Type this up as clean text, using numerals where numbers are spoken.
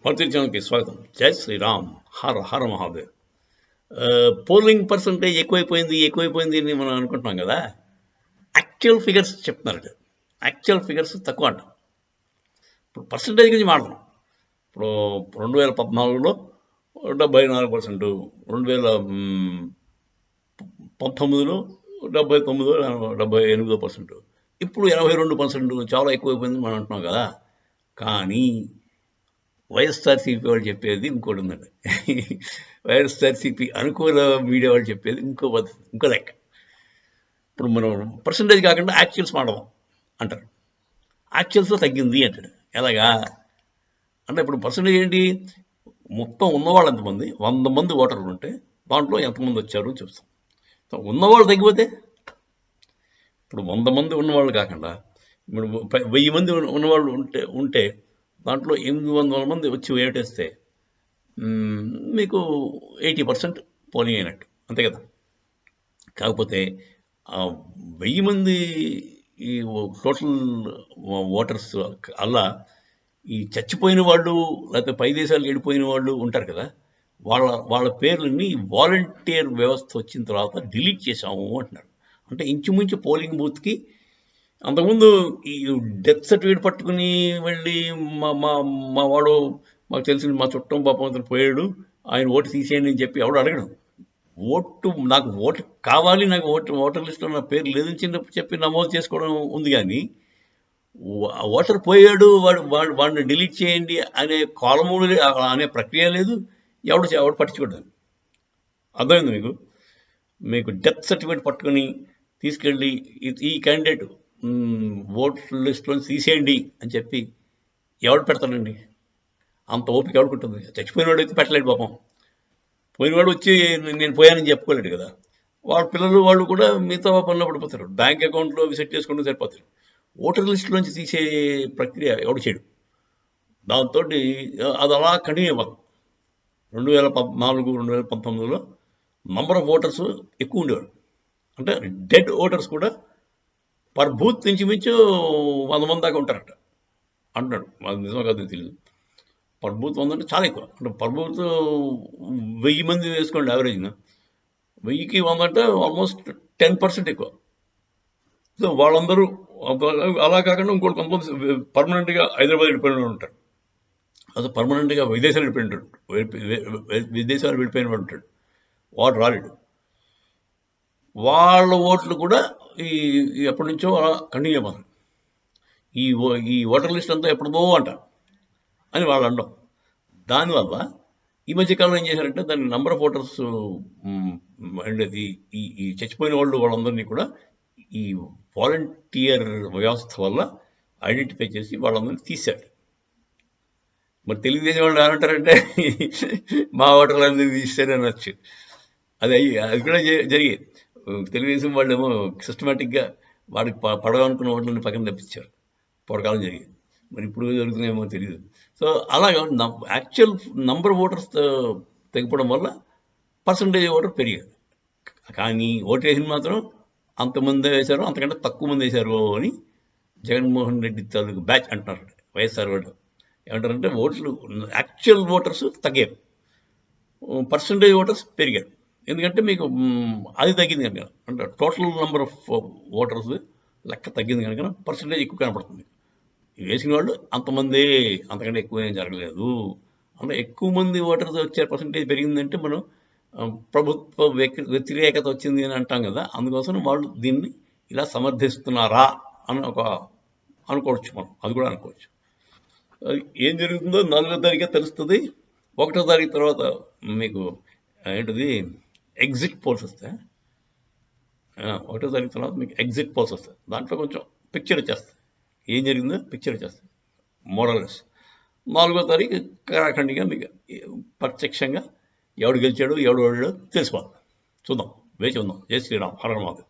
భారతీయ ఛానల్కి స్వాగతం. జై శ్రీరామ్. హర హర మహాదేవ్. పోలింగ్ పర్సంటేజ్ ఎక్కువైపోయింది అని మనం అనుకుంటున్నాం కదా. యాక్చువల్ ఫిగర్స్ చెప్తున్నారు. యాక్చువల్ ఫిగర్స్ తక్కువ అంట. ఇప్పుడు పర్సంటేజ్ గురించి మాట్లాడుతున్నాం. ఇప్పుడు 2014లో 74%, 2019లో 78%, ఇప్పుడు 82%. చాలా ఎక్కువైపోయింది మనం అంటున్నాం కదా. కానీ వైఎస్ఆర్సీపీ వాళ్ళు చెప్పేది ఇంకోటి ఉందండి. వైఎస్ఆర్సీపీ అనుకూల మీడియా వాళ్ళు చెప్పేది ఇంకో లెక్క. ఇప్పుడు మనం పర్సంటేజ్ కాకుండా యాక్చువల్స్ మాడదాం అంటారు. యాక్చువల్స్లో తగ్గింది అంటాడు. ఎలాగా అంటే ఇప్పుడు పర్సంటేజ్ ఏంటి? మొత్తం ఉన్నవాళ్ళు ఎంతమంది, 100 మంది ఓటర్లు ఉంటే దాంట్లో ఎంతమంది వచ్చారు చూస్తాం. ఉన్నవాళ్ళు తగ్గిపోతే, ఇప్పుడు 100 మంది ఉన్నవాళ్ళు కాకుండా ఇప్పుడు 1000 మంది ఉన్నవాళ్ళు ఉంటే దాంట్లో 800 మంది వచ్చి వేటేస్తే మీకు 80% పోలింగ్ అయినట్టు, అంతే కదా. కాకపోతే 1000 మంది ఈ టోటల్ ఓటర్స్ అలా ఈ చచ్చిపోయిన వాళ్ళు లేకపోతే పై దేశాలకు వెళ్ళిపోయిన వాళ్ళు ఉంటారు కదా, వాళ్ళ పేర్లని వాలంటీర్ వ్యవస్థ వచ్చిన తర్వాత డిలీట్ చేసాము అంటున్నారు. అంటే ఇంచుమించు పోలింగ్ బూత్కి అంతకుముందు ఈ డెత్ సర్టిఫికేట్ పట్టుకుని వెళ్ళి మా వాడు మాకు తెలిసిన మా చుట్టం పాపం అతను పోయాడు, ఆయన ఓటు తీసేయండి అని చెప్పి ఎవడు అడగడు. నాకు ఓటు కావాలి, నాకు ఓటర్ లిస్టులో నా పేరు లేదని చెప్పి నమోదు చేసుకోవడం ఉంది. కానీ ఓటర్ పోయాడు వాడిని డిలీట్ చేయండి అనే కాలములు అనే ప్రక్రియ లేదు. ఎవడు పట్టించుకోవడం. అర్థమైంది మీకు డెత్ సర్టిఫికేట్ పట్టుకొని తీసుకెళ్ళి ఈ క్యాండిడేట్ ఓటర్ లిస్టులో తీసేయండి అని చెప్పి ఎవడు పెడతాడండి? అంత ఓపిక ఎవడుకుంటుంది? చచ్చిపోయినవాడు అయితే పెట్టలేడు పాపం. పోయినవాడు వచ్చి నేను పోయానని చెప్పుకోలేడు కదా. వాళ్ళ పిల్లలు వాళ్ళు కూడా మిగతా పనులు పడిపోతారు. బ్యాంక్ అకౌంట్లో సెట్ చేసుకుంటూ సరిపోతారు. ఓటర్ లిస్టులోంచి తీసే ప్రక్రియ ఎవడు చేయడు. దాంతో అది అలా కంటిన్యూ అవ్వదు. 2014, 2019లో నంబర్ ఆఫ్ ఓటర్స్ ఎక్కువ ఉండేవారు. అంటే డెడ్ ఓటర్స్ కూడా పర్ బూత్ నుంచి మించు 100 మంది దాకా ఉంటారట అంటున్నాడు. మాకు నిజమో కాదు తెలియదు. పర్ బూత్ 100 అంటే చాలా ఎక్కువ. అంటే పర్ బూత్ 1000 మంది వేసుకోండి యావరేజ్న. 1000కి 100 అంటే ఆల్మోస్ట్ 10% ఎక్కువ. సో వాళ్ళందరూ అలా కాకుండా ఇంకోటి కొంతమంది పర్మనెంట్గా హైదరాబాద్ వెళ్ళిపోయిన వాళ్ళు ఉంటారు. అసలు పర్మనెంట్గా విదేశాలు వెళ్ళిపోయిన వాడు ఉంటాడు. వాడు రాలేడు. వాళ్ళ ఓట్లు కూడా ఎప్పటి నుంచో అలా కంటిన్యూ అవ్వాలి. ఈ ఓటర్ లిస్ట్ అంతా ఎప్పుడుదో అంట అని వాళ్ళు అనడం. దానివల్ల ఈ మధ్యకాలంలో ఏం చేశారంటే దాని నంబర్ ఆఫ్ ఓటర్స్ అనేది ఈ చచ్చిపోయిన వాళ్ళందరినీ కూడా ఈ వాలంటీర్ వ్యవస్థ వల్ల ఐడెంటిఫై చేసి వాళ్ళందరినీ తీశారు. మరి తెలుగుదేశం వాళ్ళు ఏమంటారంటే మా ఓటర్లందరూ తీశారు అనొచ్చు. అది కూడా జరిగేది. తెలుగుదేశం వాళ్ళు ఏమో సిస్టమేటిక్గా వాడికి పడవనుకున్న ఓట్లని పక్కన తప్పించారు. పూర్వకాలం జరిగేది. మరి ఇప్పుడు జరుగుతున్నాయేమో తెలియదు. సో అలాగా యాక్చువల్ నంబర్ ఆఫ్ ఓటర్స్ తగ్గిపోవడం వల్ల పర్సంటేజ్ ఓటర్ పెరిగారు. కానీ ఓటు వేసిన మాత్రం అంతమంది వేశారు, అంతకంటే తక్కువ మంది వేశారు అని జగన్మోహన్ రెడ్డి తాలూకు బ్యాచ్ అంటున్నారు. వైఎస్ఆర్ వాళ్ళు ఏమంటారంటే ఓట్లు యాక్చువల్ ఓటర్స్ తగ్గారు, పర్సంటేజ్ ఓటర్స్ పెరిగారు. ఎందుకంటే మీకు అది తగ్గింది కనుక, అంటే టోటల్ నెంబర్ ఆఫ్ ఓటర్స్ లెక్క తగ్గింది కనుక పర్సంటేజ్ ఎక్కువ కనపడుతుంది. వేసిన వాళ్ళు అంతమంది, అంతకంటే ఎక్కువ ఏం జరగలేదు. అంటే ఎక్కువ మంది ఓటర్స్ వచ్చే పర్సంటేజ్ పెరిగిందంటే మనం ప్రభుత్వ వ్యతిరేకత వచ్చింది అని అంటాం కదా. అందుకోసం వాళ్ళు దీన్ని ఇలా సమర్థిస్తున్నారా అని అనుకోవచ్చు. మనం అది కూడా అనుకోవచ్చు. ఏం జరుగుతుందో 4వ తారీఖే తెలుస్తుంది. 1వ తారీఖు తర్వాత మీకు ఏంటిది ఎగ్జిట్ పోల్స్ వస్తాయి. 1వ తారీఖు తర్వాత మీకు ఎగ్జిట్ పోల్స్ వస్తాయి. దాంట్లో కొంచెం పిక్చర్ వచ్చేస్తుంది, ఏం జరిగిందో పిక్చర్ వచ్చేస్తుంది మోరల్లెస్. 4వ తారీఖు కరాఖండిగా మీకు ప్రత్యక్షంగా ఎవడు గెలిచాడు ఎవడు ఓడాడో తెలిసిపోతుంది. చూద్దాం, వేచి ఉందాం. జై శ్రీరామ్. హర మాధవ్.